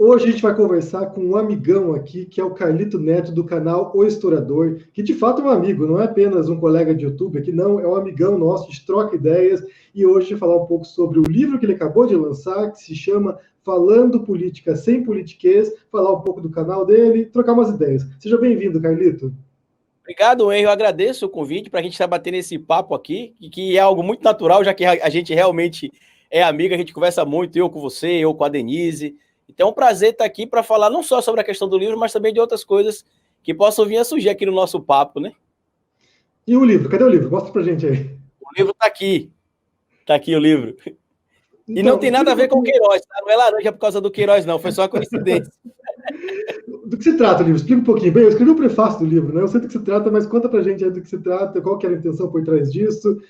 Hoje a gente vai conversar com um amigão aqui, que é o Carlito Neto, do canal O Historiador, que de fato é um amigo, não é apenas um colega de YouTube aqui, não, é um amigão nosso, a gente troca ideias, e hoje falar um pouco sobre o livro que ele acabou de lançar, que se chama Falando Política Sem Politiquês, falar um pouco do canal dele, trocar umas ideias. Seja bem-vindo, Carlito. Obrigado, Henry. Eu agradeço o convite para a gente estar batendo esse papo aqui, que é algo muito natural, já que a gente realmente é amigo, a gente conversa muito, eu com você, eu com a Denise. Então é um prazer estar aqui para falar não só sobre a questão do livro, mas também de outras coisas que possam vir a surgir aqui no nosso papo, né? E o livro? Cadê o livro? Mostra pra gente aí. O livro está aqui o livro. E não Então, tem nada explica a um ver com o pouquinho Queiroz, tá? Não é laranja por causa do Queiroz, não, foi só uma coincidência. do que se trata o livro. Explica um pouquinho. Bem, eu escrevi o prefácio do livro, né? Eu sei do que se trata, mas conta pra gente aí do que se trata, qual que era a intenção por trás disso.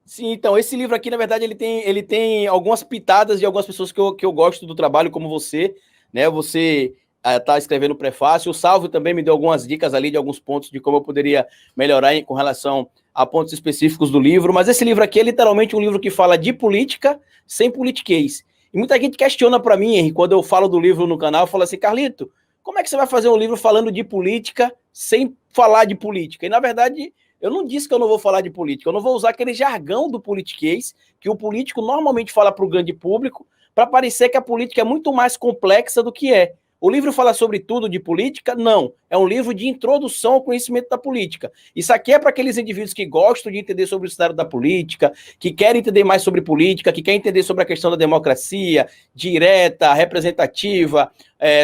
Sim, então, esse livro aqui, na verdade, ele tem algumas pitadas de algumas pessoas que eu gosto do trabalho, como você, né? Você está escrevendo o prefácio. O Salvo também me deu algumas dicas ali de alguns pontos de como eu poderia melhorar com relação a pontos específicos do livro. Mas esse livro aqui é literalmente um livro que fala de política sem politiquês. E muita gente questiona para mim, Henry, quando eu falo do livro no canal, fala assim, Carlito, como é que você vai fazer um livro falando de política sem falar de política? E, na verdade, eu não disse que eu não vou falar de política, eu não vou usar aquele jargão do politiquês que o político normalmente fala para o grande público, para parecer que a política é muito mais complexa do que é. O livro fala sobre tudo de política? Não. É um livro de introdução ao conhecimento da política. Isso aqui é para aqueles indivíduos que gostam de entender sobre o cenário da política, que querem entender mais sobre política, que querem entender sobre a questão da democracia direta, representativa,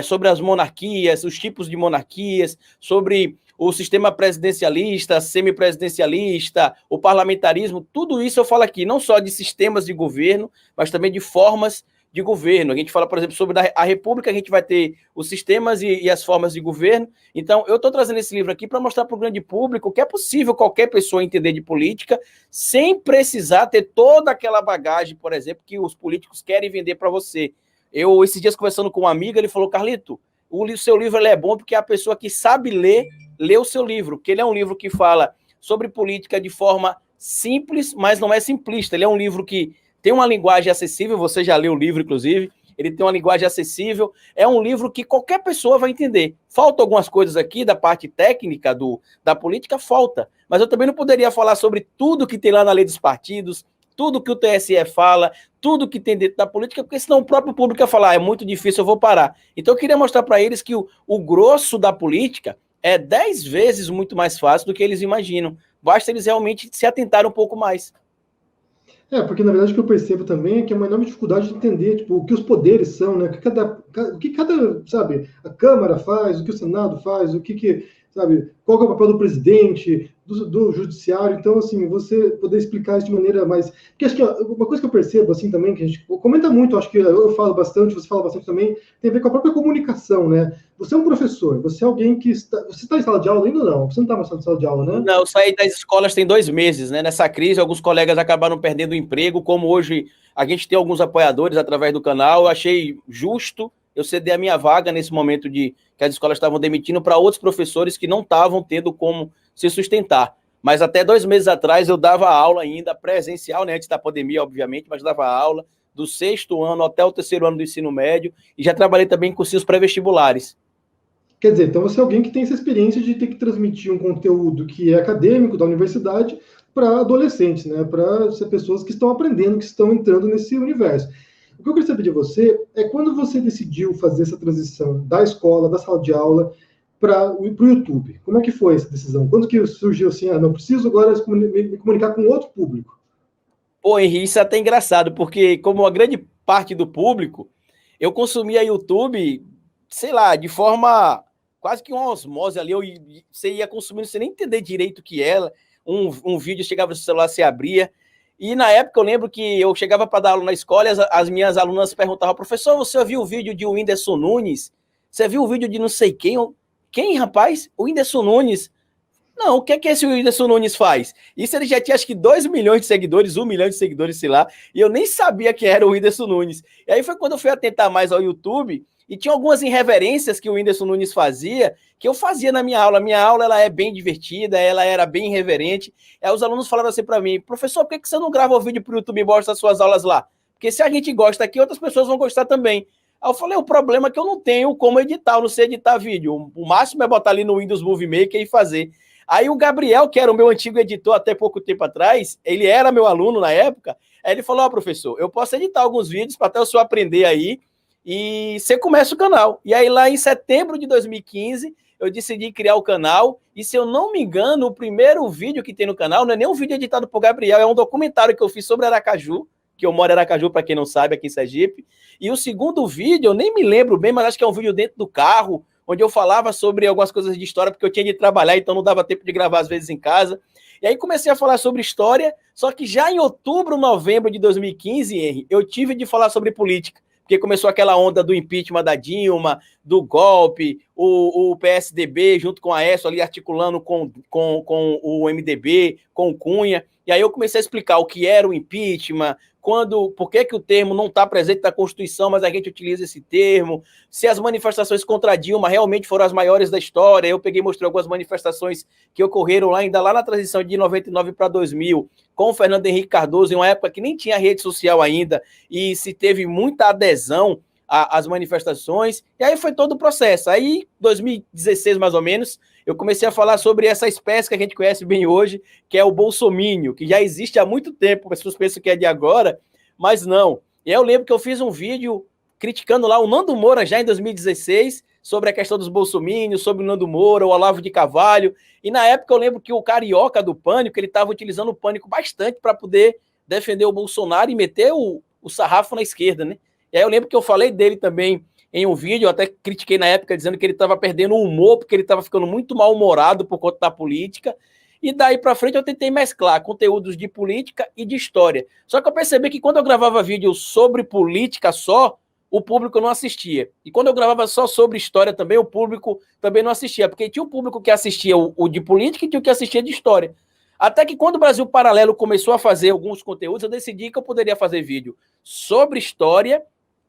sobre as monarquias, os tipos de monarquias, sobre o sistema presidencialista, semipresidencialista, o parlamentarismo, tudo isso eu falo aqui, não só de sistemas de governo, mas também de formas de governo. A gente fala, por exemplo, sobre a república, a gente vai ter os sistemas e as formas de governo. Então, eu estou trazendo esse livro aqui para mostrar para o grande público que é possível qualquer pessoa entender de política sem precisar ter toda aquela bagagem, por exemplo, que os políticos querem vender para você. Eu, esses dias, conversando com uma amiga, ele falou, Carlito, o seu livro é bom porque a pessoa que sabe ler, lê o seu livro, porque ele é um livro que fala sobre política de forma simples, mas não é simplista. Ele é um livro que tem uma linguagem acessível, você já leu o livro, inclusive, ele tem uma linguagem acessível, é um livro que qualquer pessoa vai entender. Faltam algumas coisas aqui da parte técnica da política, falta, mas eu também não poderia falar sobre tudo que tem lá na lei dos partidos, tudo que o TSE fala, tudo que tem dentro da política, porque senão o próprio público ia falar, é muito difícil, eu vou parar. Então eu queria mostrar para eles que o grosso da política é 10 vezes muito mais fácil do que eles imaginam. Basta eles realmente se atentarem um pouco mais. Porque na verdade o que eu percebo também é que é uma enorme dificuldade de entender, tipo, o que os poderes são, né? O que cada, sabe, a Câmara faz, o que o Senado faz, sabe, qual é o papel do presidente, do judiciário. Então, assim, você poder explicar isso de maneira mais... Porque acho que uma coisa que eu percebo, assim, também, que a gente comenta muito, acho que eu falo bastante, você fala bastante também, tem a ver com a própria comunicação, né? Você é um professor, você é alguém que está... Você está em sala de aula ainda ou não? Você não está mais em sala de aula, né? Não, eu saí das escolas tem 2 meses, né? Nessa crise, alguns colegas acabaram perdendo o emprego, como hoje a gente tem alguns apoiadores através do canal, eu achei justo eu ceder a minha vaga nesse momento de que as escolas estavam demitindo para outros professores que não estavam tendo como se sustentar. Mas até 2 meses atrás eu dava aula ainda presencial, né? Antes da pandemia, obviamente, mas dava aula do 6º ano até o 3º ano do ensino médio e já trabalhei também em cursinhos pré-vestibulares. Quer dizer, então você é alguém que tem essa experiência de ter que transmitir um conteúdo que é acadêmico da universidade para adolescentes, né? Para ser pessoas que estão aprendendo, que estão entrando nesse universo. O que eu queria saber de você é quando você decidiu fazer essa transição da escola, da sala de aula, para o YouTube. Como é que foi essa decisão? Quando que surgiu assim, não preciso agora me comunicar com outro público? Pô, Henrique, isso é até engraçado, porque como a grande parte do público, eu consumia YouTube, sei lá, de forma quase que uma osmose ali, você ia consumindo sem nem entender direito o que era, um vídeo chegava no celular, você abria, e na época eu lembro que eu chegava para dar aula na escola e as minhas alunas perguntavam, professor, você viu o vídeo de Whindersson Nunes? Você viu o vídeo de não sei quem? Quem, rapaz? O Whindersson Nunes. Não, o que é que esse Whindersson Nunes faz? Isso ele já tinha acho que 2 milhões de seguidores, 1 milhão de seguidores, sei lá, e eu nem sabia que era o Whindersson Nunes. E aí foi quando eu fui atentar mais ao YouTube, e tinha algumas irreverências que o Whindersson Nunes fazia, que eu fazia na minha aula. A minha aula ela é bem divertida, ela era bem irreverente. Aí os alunos falaram assim para mim, professor, por que você não grava o vídeo para o YouTube e mostra as suas aulas lá? Porque se a gente gosta aqui, outras pessoas vão gostar também. Aí eu falei, o problema é que eu não tenho como editar, eu não sei editar vídeo. O máximo é botar ali no Windows Movie Maker e fazer. Aí o Gabriel, que era o meu antigo editor até pouco tempo atrás, ele era meu aluno na época, aí ele falou, professor, eu posso editar alguns vídeos para até o senhor aprender aí, e você começa o canal. E aí lá em setembro de 2015, eu decidi criar o canal, e se eu não me engano, o primeiro vídeo que tem no canal não é nem um vídeo editado por Gabriel, é um documentário que eu fiz sobre Aracaju, que eu moro em Aracaju, para quem não sabe, aqui em Sergipe. E o segundo vídeo, eu nem me lembro bem, mas acho que é um vídeo dentro do carro, onde eu falava sobre algumas coisas de história, porque eu tinha de trabalhar, então não dava tempo de gravar às vezes em casa. E aí comecei a falar sobre história, só que já em outubro, novembro de 2015, Henry, eu tive de falar sobre política, porque começou aquela onda do impeachment da Dilma, do golpe, o PSDB junto com a Aécio ali articulando com o MDB, com o Cunha. E aí eu comecei a explicar o que era o impeachment, por que o termo não está presente na Constituição, mas a gente utiliza esse termo, se as manifestações contra a Dilma realmente foram as maiores da história. Eu peguei e mostrei algumas manifestações que ocorreram ainda lá na transição de 99 para 2000, com o Fernando Henrique Cardoso, em uma época que nem tinha rede social ainda, e se teve muita adesão às manifestações, e aí foi todo o processo. Aí, 2016 mais ou menos, eu comecei a falar sobre essa espécie que a gente conhece bem hoje, que é o bolsomínio, que já existe há muito tempo, as pessoas pensam que é de agora, mas não. E eu lembro que eu fiz um vídeo criticando lá o Nando Moura já em 2016, sobre a questão dos bolsomínios, sobre o Nando Moura, o Olavo de Carvalho, e na época eu lembro que o Carioca do Pânico, ele estava utilizando o Pânico bastante para poder defender o Bolsonaro e meter o sarrafo na esquerda, né? E aí eu lembro que eu falei dele também em um vídeo, eu até critiquei na época, dizendo que ele estava perdendo o humor, porque ele estava ficando muito mal-humorado por conta da política, e daí para frente eu tentei mesclar conteúdos de política e de história. Só que eu percebi que quando eu gravava vídeo sobre política só, o público não assistia. E quando eu gravava só sobre história também, o público também não assistia, porque tinha um público que assistia o de política e tinha o que assistia de história. Até que quando o Brasil Paralelo começou a fazer alguns conteúdos, eu decidi que eu poderia fazer vídeo sobre história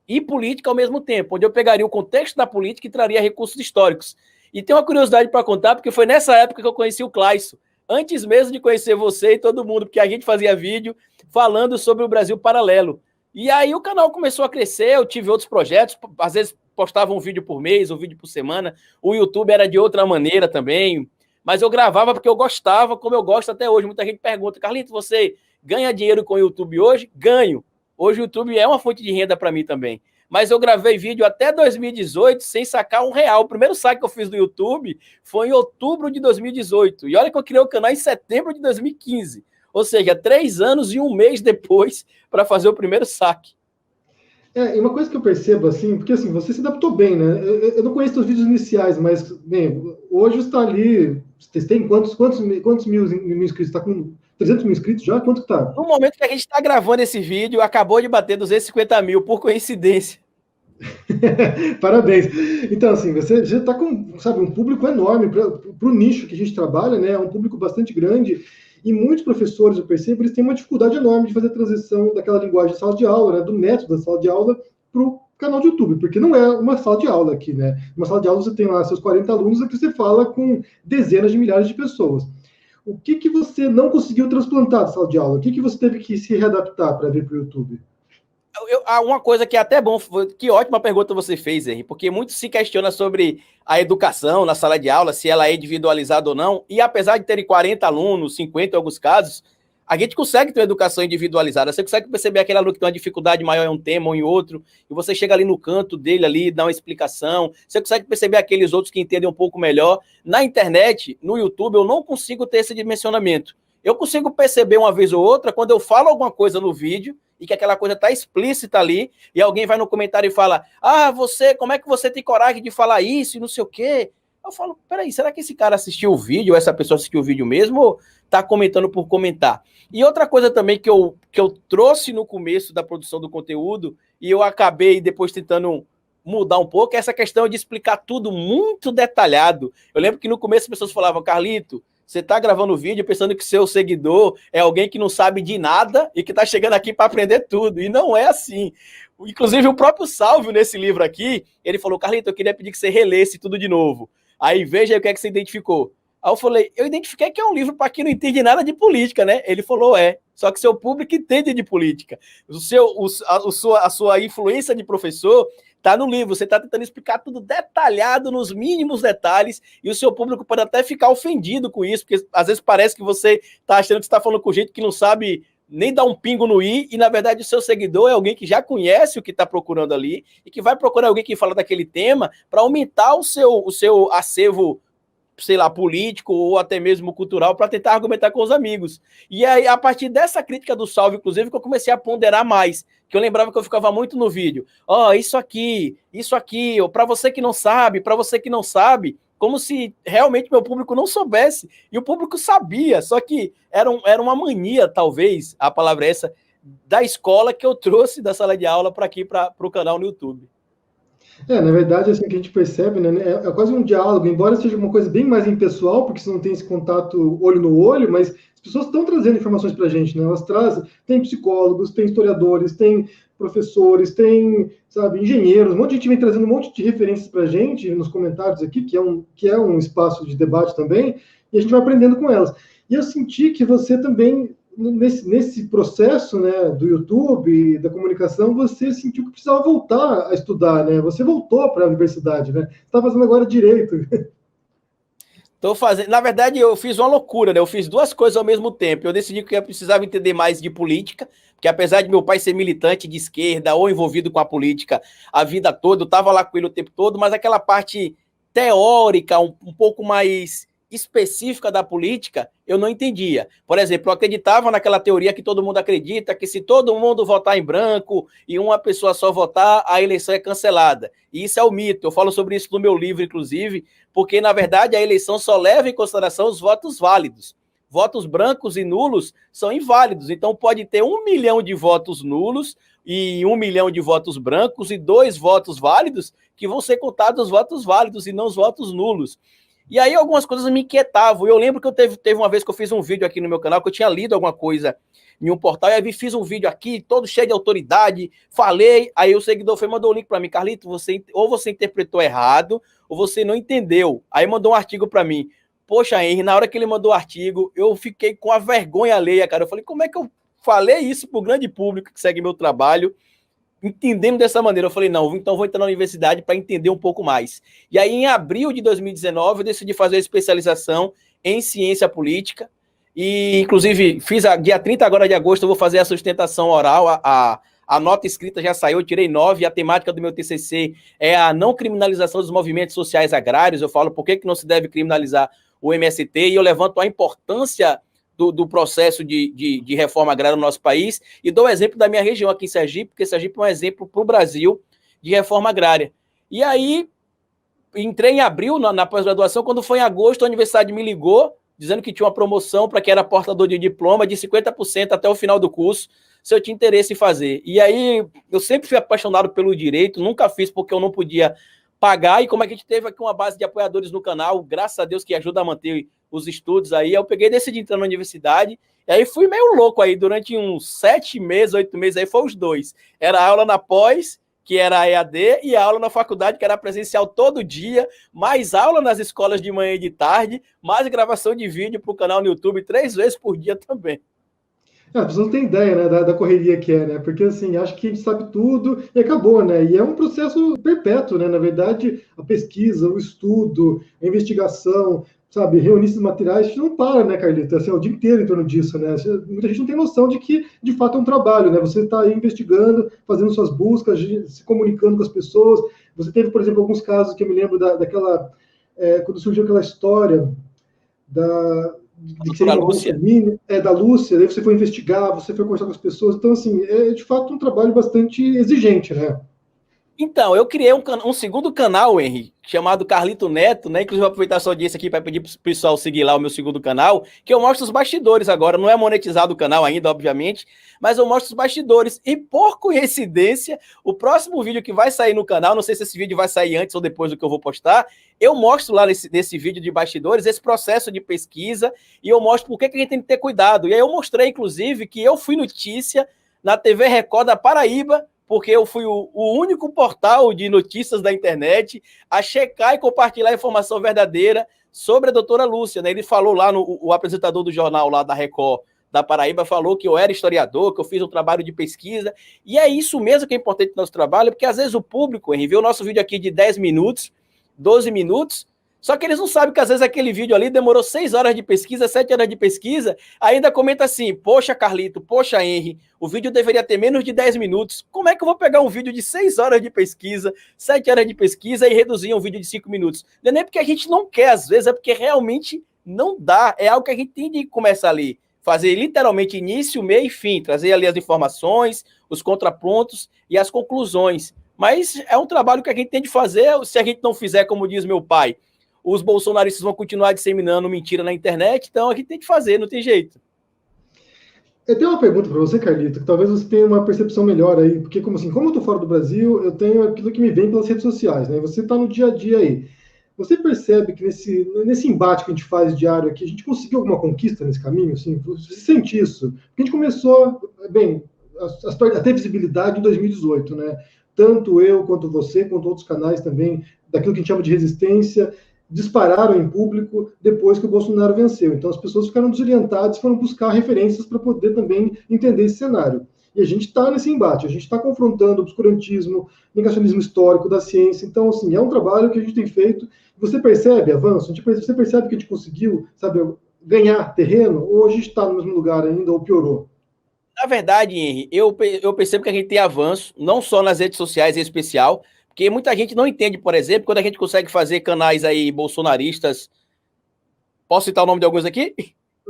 e política ao mesmo tempo, onde eu pegaria o contexto da política e traria recursos históricos. E tem uma curiosidade para contar, porque foi nessa época que eu conheci o Clayson, antes mesmo de conhecer você e todo mundo, porque a gente fazia vídeo falando sobre o Brasil Paralelo. E aí o canal começou a crescer, eu tive outros projetos, às vezes postava um vídeo por mês, um vídeo por semana, o YouTube era de outra maneira também, mas eu gravava porque eu gostava, como eu gosto até hoje. Muita gente pergunta, Carlito, você ganha dinheiro com o YouTube hoje? Ganho. Hoje o YouTube é uma fonte de renda para mim também. Mas eu gravei vídeo até 2018 sem sacar R$1. O primeiro saque que eu fiz do YouTube foi em outubro de 2018. E olha que eu criei o canal em setembro de 2015. Ou seja, 3 anos e 1 mês depois para fazer o primeiro saque. E uma coisa que eu percebo, assim, porque assim, você se adaptou bem, né? Eu não conheço os vídeos iniciais, mas, bem, hoje você está ali, você tem quantos mil inscritos? Está com 300 mil inscritos já? Quanto que tá? No momento que a gente está gravando esse vídeo, acabou de bater 250 mil, por coincidência. Parabéns. Então, assim, você já está com, sabe, um público enorme para o nicho que a gente trabalha, né? É um público bastante grande. E muitos professores, eu percebo, eles têm uma dificuldade enorme de fazer a transição daquela linguagem de sala de aula, né, do método da sala de aula, para o canal de YouTube, porque não é uma sala de aula aqui, né? Uma sala de aula você tem lá seus 40 alunos, aqui você fala com dezenas de milhares de pessoas. O que você não conseguiu transplantar da sala de aula? O que você teve que se readaptar para vir para o YouTube? Uma coisa que é até bom, que ótima pergunta você fez, Henry, porque muito se questiona sobre a educação na sala de aula, se ela é individualizada ou não, e apesar de terem 40 alunos, 50 em alguns casos, a gente consegue ter uma educação individualizada, você consegue perceber aquele aluno que tem uma dificuldade maior em um tema ou em outro, e você chega ali no canto dele, ali, dá uma explicação, você consegue perceber aqueles outros que entendem um pouco melhor. Na internet, no YouTube, eu não consigo ter esse dimensionamento. Eu consigo perceber uma vez ou outra, quando eu falo alguma coisa no vídeo, e que aquela coisa está explícita ali, e alguém vai no comentário e fala, como é que você tem coragem de falar isso e não sei o quê? Eu falo, peraí, será que esse cara assistiu o vídeo, ou essa pessoa assistiu o vídeo mesmo, ou está comentando por comentar? E outra coisa também que eu trouxe no começo da produção do conteúdo, e eu acabei depois tentando mudar um pouco, é essa questão de explicar tudo muito detalhado. Eu lembro que no começo as pessoas falavam, Carlito, você está gravando vídeo pensando que seu seguidor é alguém que não sabe de nada e que está chegando aqui para aprender tudo. E não é assim. Inclusive, o próprio Salvio, nesse livro aqui, ele falou, Carlito, eu queria pedir que você relesse tudo de novo. Aí veja aí o que é que você identificou. Aí eu falei, eu identifiquei que é um livro para quem não entende nada de política, né? Ele falou, só que seu público entende de política. A sua influência de professor Tá no livro, você está tentando explicar tudo detalhado, nos mínimos detalhes, e o seu público pode até ficar ofendido com isso, porque às vezes parece que você está achando que está falando com gente que não sabe nem dar um pingo no i, e na verdade o seu seguidor é alguém que já conhece o que está procurando ali, e que vai procurar alguém que fala daquele tema para aumentar o seu acervo, sei lá, político ou até mesmo cultural, para tentar argumentar com os amigos. E aí, a partir dessa crítica do Salve, inclusive, que eu comecei a ponderar mais, que eu lembrava que eu ficava muito no vídeo. Isso aqui, para você que não sabe, como se realmente meu público não soubesse, e o público sabia, só que era uma mania, talvez, a palavra é essa, da escola que eu trouxe da sala de aula para aqui, para o canal no YouTube. Na verdade, assim, o que a gente percebe, né, é quase um diálogo, embora seja uma coisa bem mais impessoal, porque você não tem esse contato olho no olho, mas as pessoas estão trazendo informações para a gente, né? Elas trazem, tem psicólogos, tem historiadores, tem professores, tem, sabe, engenheiros, um monte de gente vem trazendo um monte de referências para a gente nos comentários aqui, que é um espaço de debate também, e a gente vai aprendendo com elas. E eu senti que você também nesse processo, né, do YouTube, da comunicação, você sentiu que precisava voltar a estudar, né? Você voltou para a universidade, né? Você está fazendo agora direito. Tô fazendo. Na verdade, eu fiz uma loucura, né? Eu fiz duas coisas ao mesmo tempo. Eu decidi que eu precisava entender mais de política, porque apesar de meu pai ser militante de esquerda ou envolvido com a política a vida toda, eu estava lá com ele o tempo todo, mas aquela parte teórica, um pouco mais específica da política, eu não entendia. Por exemplo, eu acreditava naquela teoria que todo mundo acredita, que se todo mundo votar em branco e uma pessoa só votar, a eleição é cancelada. E isso é o mito. Eu falo sobre isso no meu livro, inclusive, porque, na verdade, a eleição só leva em consideração os votos válidos. Votos brancos e nulos são inválidos. Então, pode ter 1 milhão de votos nulos e 1 milhão de votos brancos e 2 votos válidos que vão ser contados os votos válidos e não os votos nulos. E aí algumas coisas me inquietavam. Eu lembro que teve uma vez que eu fiz um vídeo aqui no meu canal, que eu tinha lido alguma coisa em um portal, e aí fiz um vídeo aqui, todo cheio de autoridade, falei, aí o seguidor mandou o link para mim, Carlito, ou você interpretou errado, ou você não entendeu. Aí mandou um artigo para mim. Poxa, Henry, na hora que ele mandou o artigo, eu fiquei com a vergonha alheia, cara. Eu falei, como é que eu falei isso pro grande público que segue meu trabalho, entendendo dessa maneira? Eu falei, não, então vou entrar na universidade para entender um pouco mais. E aí, em abril de 2019, eu decidi fazer a especialização em ciência política, e inclusive fiz dia 30 agora de agosto, eu vou fazer a sustentação oral, a nota escrita já saiu, eu tirei 9, e a temática do meu TCC é a não criminalização dos movimentos sociais agrários. Eu falo por que não se deve criminalizar o MST, e eu levanto a importância do processo de reforma agrária no nosso país, e dou o exemplo da minha região aqui em Sergipe, porque Sergipe é um exemplo para o Brasil de reforma agrária. E aí, entrei em abril na pós-graduação, quando foi em agosto, a universidade me ligou, dizendo que tinha uma promoção para quem era portador de diploma de 50% até o final do curso, se eu tinha interesse em fazer. E aí, eu sempre fui apaixonado pelo direito, nunca fiz porque eu não podia pagar, e como a gente teve aqui uma base de apoiadores no canal, graças a Deus, que ajuda a manter os estudos aí, eu peguei e decidi entrar na universidade, e aí fui meio louco aí, durante uns 7 meses, 8 meses, aí foi os dois. Era aula na pós, que era a EAD, e a aula na faculdade, que era presencial todo dia, mais aula nas escolas de manhã e de tarde, mais gravação de vídeo para o canal no YouTube 3 vezes por dia também. As pessoas não têm ideia, né, da correria que é, né? Porque, assim, acho que a gente sabe tudo e acabou, né? E é um processo perpétuo, né? Na verdade, a pesquisa, o estudo, a investigação, sabe, reunir esses materiais, a gente não para, né, Carlita? Assim, é o dia inteiro em torno disso, né? Muita gente não tem noção de que, de fato, é um trabalho, né? Você está aí investigando, fazendo suas buscas, se comunicando com as pessoas. Você teve, por exemplo, alguns casos que eu me lembro daquela... quando surgiu aquela história de que seria uma bolsominion, da Lúcia, daí você foi investigar, você foi conversar com as pessoas. Então, assim, é de fato um trabalho bastante exigente, né? Então, eu criei um segundo canal, Henry, chamado Carlito Neto, né? Inclusive, vou aproveitar essa audiência aqui para pedir para o pessoal seguir lá o meu segundo canal, que eu mostro os bastidores agora. Não é monetizado o canal ainda, obviamente, mas eu mostro os bastidores. E, por coincidência, o próximo vídeo que vai sair no canal, não sei se esse vídeo vai sair antes ou depois do que eu vou postar, eu mostro lá nesse vídeo de bastidores esse processo de pesquisa, e eu mostro por que a gente tem que ter cuidado. E aí eu mostrei, inclusive, que eu fui notícia na TV Record da Paraíba, porque eu fui o único portal de notícias da internet a checar e compartilhar a informação verdadeira sobre a doutora Lúcia, né? Ele falou lá, o apresentador do jornal lá da Record, da Paraíba, falou que eu era historiador, que eu fiz um trabalho de pesquisa, e é isso mesmo que é importante no nosso trabalho, porque às vezes o público, Henry, vê o nosso vídeo aqui de 10 minutos, 12 minutos, só que eles não sabem que às vezes aquele vídeo ali demorou 6 horas de pesquisa, 7 horas de pesquisa, ainda comenta assim, poxa Carlito, poxa Henry, o vídeo deveria ter menos de 10 minutos, como é que eu vou pegar um vídeo de 6 horas de pesquisa, 7 horas de pesquisa e reduzir um vídeo de 5 minutos? Não é nem porque a gente não quer, às vezes, é porque realmente não dá, é algo que a gente tem de começar ali, fazer literalmente início, meio e fim, trazer ali as informações, os contrapontos e as conclusões, mas é um trabalho que a gente tem de fazer, se a gente não fizer, como diz meu pai, os bolsonaristas vão continuar disseminando mentira na internet, então a gente tem que fazer, não tem jeito. Eu tenho uma pergunta para você, Carlito, que talvez você tenha uma percepção melhor aí, porque como assim, como eu estou fora do Brasil, eu tenho aquilo que me vem pelas redes sociais, né? Você está no dia a dia aí. Você percebe que nesse embate que a gente faz diário aqui, a gente conseguiu alguma conquista nesse caminho? Assim? Você sente isso? Porque a gente começou, bem, a ter visibilidade em 2018, né? Tanto eu, quanto você, quanto outros canais também, daquilo que a gente chama de resistência, dispararam em público depois que o Bolsonaro venceu. Então as pessoas ficaram desorientadas e foram buscar referências para poder também entender esse cenário. E a gente está nesse embate, a gente está confrontando o obscurantismo, negacionismo histórico da ciência. Então, assim, é um trabalho que a gente tem feito. Você percebe avanço? Você percebe que a gente conseguiu, sabe, ganhar terreno? Ou a gente está no mesmo lugar ainda, ou piorou? Na verdade, Henry, eu percebo que a gente tem avanço, não só nas redes sociais em especial, porque muita gente não entende, por exemplo, quando a gente consegue fazer canais aí bolsonaristas. Posso citar o nome de alguns aqui?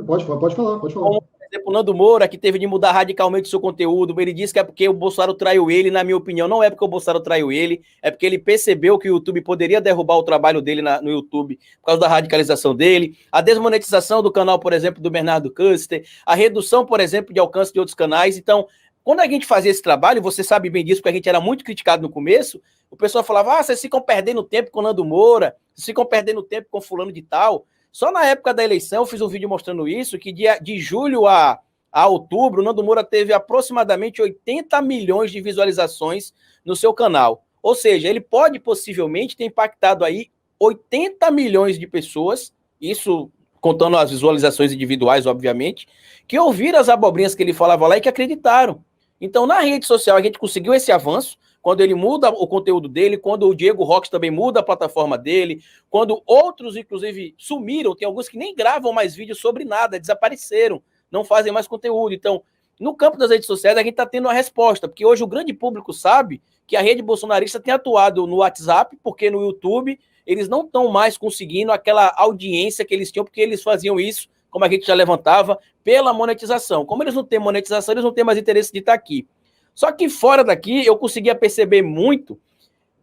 Pode falar. Como, por exemplo, o Nando Moura, que teve de mudar radicalmente o seu conteúdo. Ele disse que é porque o Bolsonaro traiu ele. Na minha opinião, não é porque o Bolsonaro traiu ele, é porque ele percebeu que o YouTube poderia derrubar o trabalho dele no YouTube por causa da radicalização dele. A desmonetização do canal, por exemplo, do Bernardo Custer, a redução, por exemplo, de alcance de outros canais. Então, quando a gente fazia esse trabalho, você sabe bem disso, porque a gente era muito criticado no começo, o pessoal falava, vocês ficam perdendo tempo com o Nando Moura, vocês ficam perdendo tempo com fulano de tal. Só na época da eleição, eu fiz um vídeo mostrando isso, que de julho a outubro, o Nando Moura teve aproximadamente 80 milhões de visualizações no seu canal. Ou seja, ele pode possivelmente ter impactado aí 80 milhões de pessoas, isso contando as visualizações individuais, obviamente, que ouviram as abobrinhas que ele falava lá e que acreditaram. Então, na rede social, a gente conseguiu esse avanço, quando ele muda o conteúdo dele, quando o Diego Rox também muda a plataforma dele, quando outros, inclusive, sumiram, tem alguns que nem gravam mais vídeos sobre nada, desapareceram, não fazem mais conteúdo. Então, no campo das redes sociais, a gente está tendo uma resposta, porque hoje o grande público sabe que a rede bolsonarista tem atuado no WhatsApp, porque no YouTube eles não estão mais conseguindo aquela audiência que eles tinham, porque eles faziam isso, como a gente já levantava, pela monetização. Como eles não têm monetização, eles não têm mais interesse de estar aqui. Só que fora daqui, eu conseguia perceber muito,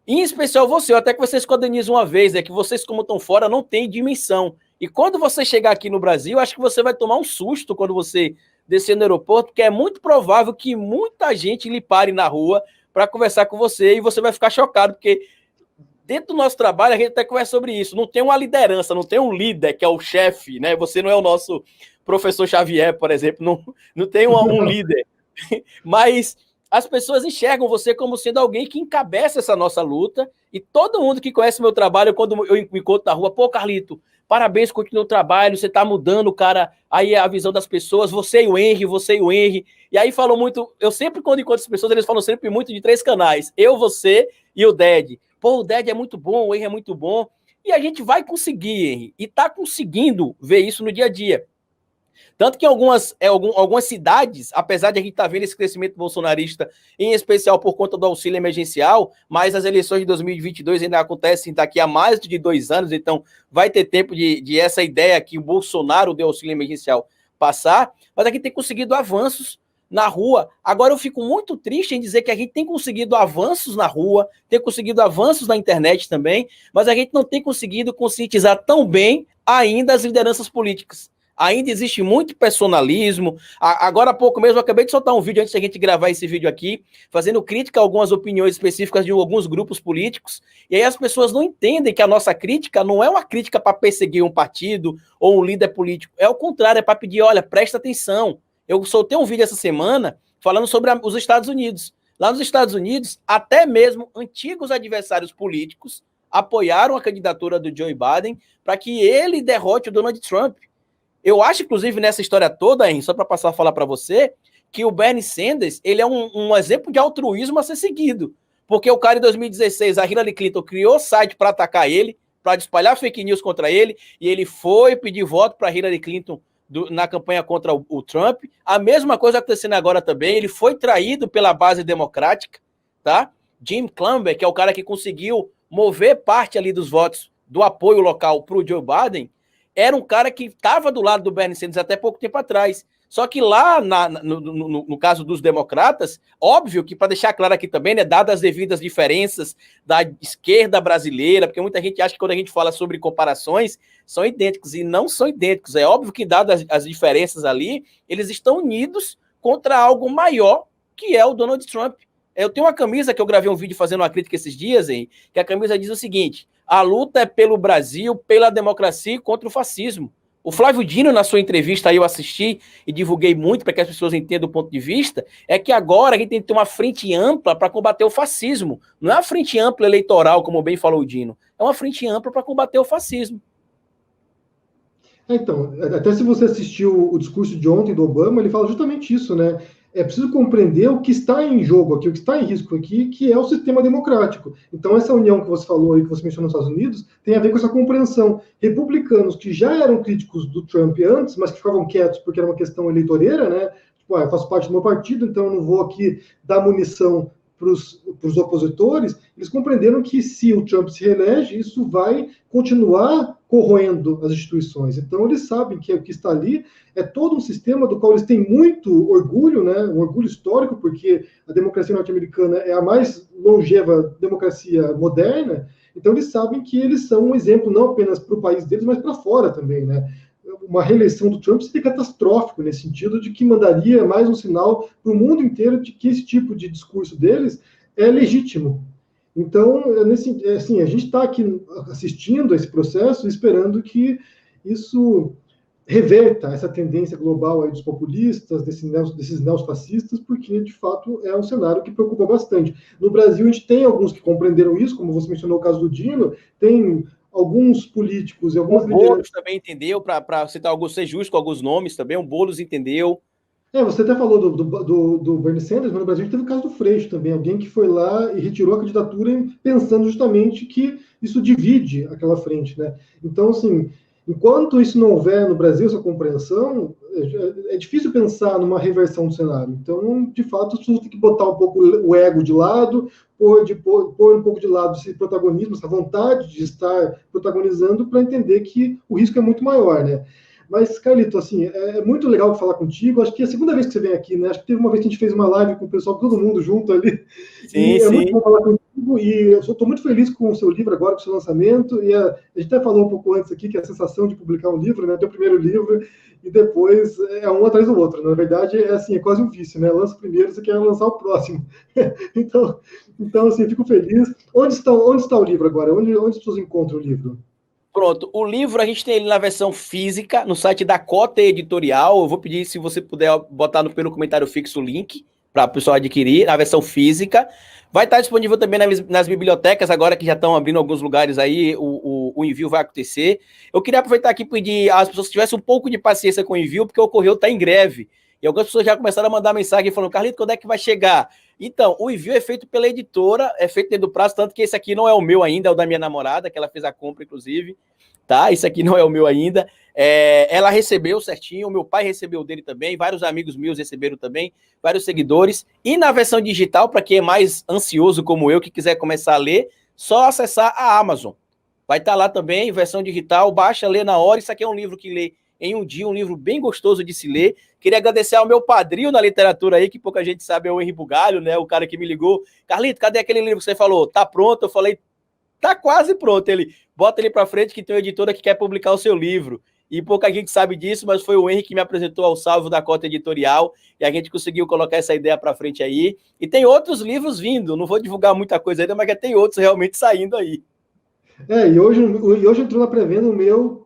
em especial você, até que vocês codenizam uma vez, que vocês, como estão fora, não têm dimensão. E quando você chegar aqui no Brasil, acho que você vai tomar um susto quando você descer no aeroporto, porque é muito provável que muita gente lhe pare na rua para conversar com você e você vai ficar chocado, porque dentro do nosso trabalho a gente até conversa sobre isso. Não tem uma liderança, não tem um líder que é o chefe, né? Você não é o nosso professor Xavier, por exemplo, não tem um líder. Mas as pessoas enxergam você como sendo alguém que encabeça essa nossa luta, e todo mundo que conhece meu trabalho, quando eu me encontro na rua, pô, Carlito, parabéns, continua o trabalho, você tá mudando, cara, aí a visão das pessoas, você e o Henry, e aí falam muito, eu sempre quando encontro as pessoas, eles falam sempre muito de 3 canais, eu, você e o Ded. Pô, o Ded é muito bom, o Henry é muito bom, e a gente vai conseguir, Henry, e tá conseguindo ver isso no dia a dia. Tanto que em algumas cidades, apesar de a gente estar vendo esse crescimento bolsonarista, em especial por conta do auxílio emergencial, mas as eleições de 2022 ainda acontecem daqui a mais de 2 anos, então vai ter tempo de essa ideia que o Bolsonaro deu auxílio emergencial passar, mas a gente tem conseguido avanços na rua. Agora eu fico muito triste em dizer que a gente tem conseguido avanços na rua, tem conseguido avanços na internet também, mas a gente não tem conseguido conscientizar tão bem ainda as lideranças políticas. Ainda existe muito personalismo. Agora há pouco mesmo, eu acabei de soltar um vídeo antes da gente gravar esse vídeo aqui, fazendo crítica a algumas opiniões específicas de alguns grupos políticos, e aí as pessoas não entendem que a nossa crítica não é uma crítica para perseguir um partido ou um líder político, é o contrário, é para pedir, olha, presta atenção. Eu soltei um vídeo essa semana falando sobre os Estados Unidos. Lá nos Estados Unidos, até mesmo antigos adversários políticos apoiaram a candidatura do Joe Biden para que ele derrote o Donald Trump. Eu acho, inclusive, nessa história toda, hein, só para passar a falar para você, que o Bernie Sanders ele é um exemplo de altruísmo a ser seguido. Porque o cara, em 2016, a Hillary Clinton criou site para atacar ele, para espalhar fake news contra ele, e ele foi pedir voto para Hillary Clinton na campanha contra o Trump. A mesma coisa acontecendo agora também. Ele foi traído pela base democrática, tá? Jim Clamber, que é o cara que conseguiu mover parte ali dos votos do apoio local para o Joe Biden, era um cara que estava do lado do Bernie Sanders até pouco tempo atrás. Só que lá, no caso dos democratas, óbvio que, para deixar claro aqui também, né, dadas as devidas diferenças da esquerda brasileira, porque muita gente acha que quando a gente fala sobre comparações, são idênticos, e não são idênticos. É óbvio que, dadas as diferenças ali, eles estão unidos contra algo maior, que é o Donald Trump. Eu tenho uma camisa que eu gravei um vídeo fazendo uma crítica esses dias, hein, que a camisa diz o seguinte: a luta é pelo Brasil, pela democracia e contra o fascismo. O Flávio Dino, na sua entrevista, aí eu assisti e divulguei muito para que as pessoas entendam o ponto de vista, é que agora a gente tem que ter uma frente ampla para combater o fascismo. Não é uma frente ampla eleitoral, como bem falou o Dino. É uma frente ampla para combater o fascismo. Então, até se você assistiu o discurso de ontem do Obama, ele fala justamente isso, né? É preciso compreender o que está em jogo aqui, o que está em risco aqui, que é o sistema democrático. Então, essa união que você falou aí, que você mencionou nos Estados Unidos, tem a ver com essa compreensão. Republicanos que já eram críticos do Trump antes, mas que ficavam quietos porque era uma questão eleitoreira, né? Tipo, eu faço parte do meu partido, então eu não vou aqui dar munição para os opositores. Eles compreenderam que se o Trump se reelege, isso vai continuar corroendo as instituições. Então, eles sabem que o que está ali é todo um sistema do qual eles têm muito orgulho, né? Um orgulho histórico, porque a democracia norte-americana é a mais longeva democracia moderna. Então, eles sabem que eles são um exemplo não apenas para o país deles, mas para fora também, né? Uma reeleição do Trump seria catastrófico nesse sentido de que mandaria mais um sinal para o mundo inteiro de que esse tipo de discurso deles é legítimo. Então, assim, a gente está aqui assistindo esse processo, esperando que isso reverta essa tendência global aí dos populistas, desses neofascistas, porque, de fato, é um cenário que preocupa bastante. No Brasil, a gente tem alguns que compreenderam isso, como você mencionou o caso do Dino, tem alguns políticos e algumas lideranças... O Boulos também entendeu, para citar alguns, ser justo com alguns nomes também, o Boulos entendeu. Você até falou do Bernie Sanders, mas no Brasil teve o caso do Freixo também, alguém que foi lá e retirou a candidatura pensando justamente que isso divide aquela frente, né? Então, assim, enquanto isso não houver no Brasil, essa compreensão, é difícil pensar numa reversão do cenário. Então, de fato, as pessoas têm que botar um pouco o ego de lado, pôr um pouco de lado esse protagonismo, essa vontade de estar protagonizando, para entender que o risco é muito maior, né? Mas, Carlito, assim, é muito legal falar contigo. Acho que é a segunda vez que você vem aqui, né? Acho que teve uma vez que a gente fez uma live com o pessoal, todo mundo junto ali. Sim, é muito bom falar contigo. E eu estou muito feliz com o seu livro agora, com o seu lançamento. E a gente até falou um pouco antes aqui que a sensação de publicar um livro, né? Teu primeiro livro, e depois é um atrás do outro. Na verdade, é assim, é quase um vício, né? Lança o primeiro, você quer lançar o próximo. então, assim, fico feliz. Onde está o livro agora? Onde as pessoas encontram o livro? Pronto, o livro a gente tem ele na versão física, no site da Cota Editorial. Eu vou pedir, se você puder, botar pelo comentário fixo o link para o pessoal adquirir, na versão física. Vai estar disponível também nas bibliotecas, agora que já estão abrindo alguns lugares aí, o envio vai acontecer. Eu queria aproveitar aqui e pedir às pessoas que tivessem um pouco de paciência com o envio, porque o Correio está em greve. E algumas pessoas já começaram a mandar mensagem falando: Carlito, quando é que vai chegar? Então, o envio é feito pela editora, é feito dentro do prazo, tanto que esse aqui não é o meu ainda, é o da minha namorada, que ela fez a compra, inclusive, tá? Esse aqui não é o meu ainda. Ela recebeu certinho, o meu pai recebeu dele também, vários amigos meus receberam também, vários seguidores. E na versão digital, para quem é mais ansioso como eu, que quiser começar a ler, só acessar a Amazon. Vai estar lá também, versão digital, baixa, lê na hora. Isso aqui é um livro que lê em um dia, um livro bem gostoso de se ler. Queria agradecer ao meu padrinho na literatura aí, que pouca gente sabe, é o Henri Bugalho, né? O cara que me ligou. Carlito, cadê aquele livro que você falou? Tá pronto? Eu falei, tá quase pronto. Ele, bota ele pra frente que tem uma editora que quer publicar o seu livro. E pouca gente sabe disso, mas foi o Henri que me apresentou ao Salvo da Cota Editorial, e a gente conseguiu colocar essa ideia pra frente aí. E tem outros livros vindo, não vou divulgar muita coisa ainda, mas já tem outros realmente saindo aí. E hoje entrou na pré-venda o meu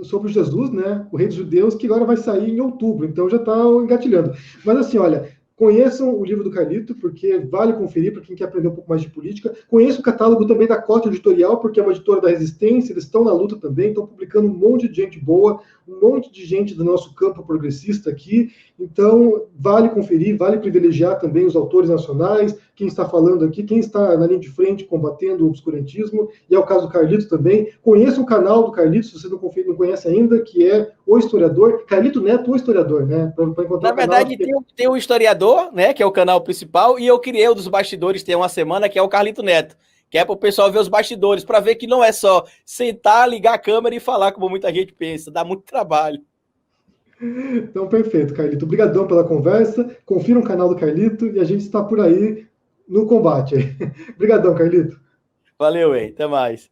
sobre Jesus, né? O Rei dos Judeus, que agora vai sair em outubro, então já está engatilhando. Mas assim, olha, conheçam o livro do Carlito, porque vale conferir para quem quer aprender um pouco mais de política. Conheça o catálogo também da Cota Editorial, porque é uma editora da resistência, eles estão na luta também, estão publicando um monte de gente boa, um monte de gente do nosso campo progressista aqui. Então, vale conferir, vale privilegiar também os autores nacionais, quem está falando aqui, quem está na linha de frente combatendo o obscurantismo, e é o caso do Carlito também. Conheça o canal do Carlito, se você não conhece ainda, que é O Historiador, Carlito Neto, O Historiador, né? Para encontrar Na verdade, tem o Historiador, né, que é o canal principal, e eu criei o dos bastidores, tem uma semana, que é o Carlito Neto, que é para o pessoal ver os bastidores, para ver que não é só sentar, ligar a câmera e falar como muita gente pensa, dá muito trabalho. Então, perfeito, Carlito. Obrigadão pela conversa. Confira o canal do Carlito e a gente está por aí no combate. Obrigadão, Carlito. Valeu, hein? Até mais.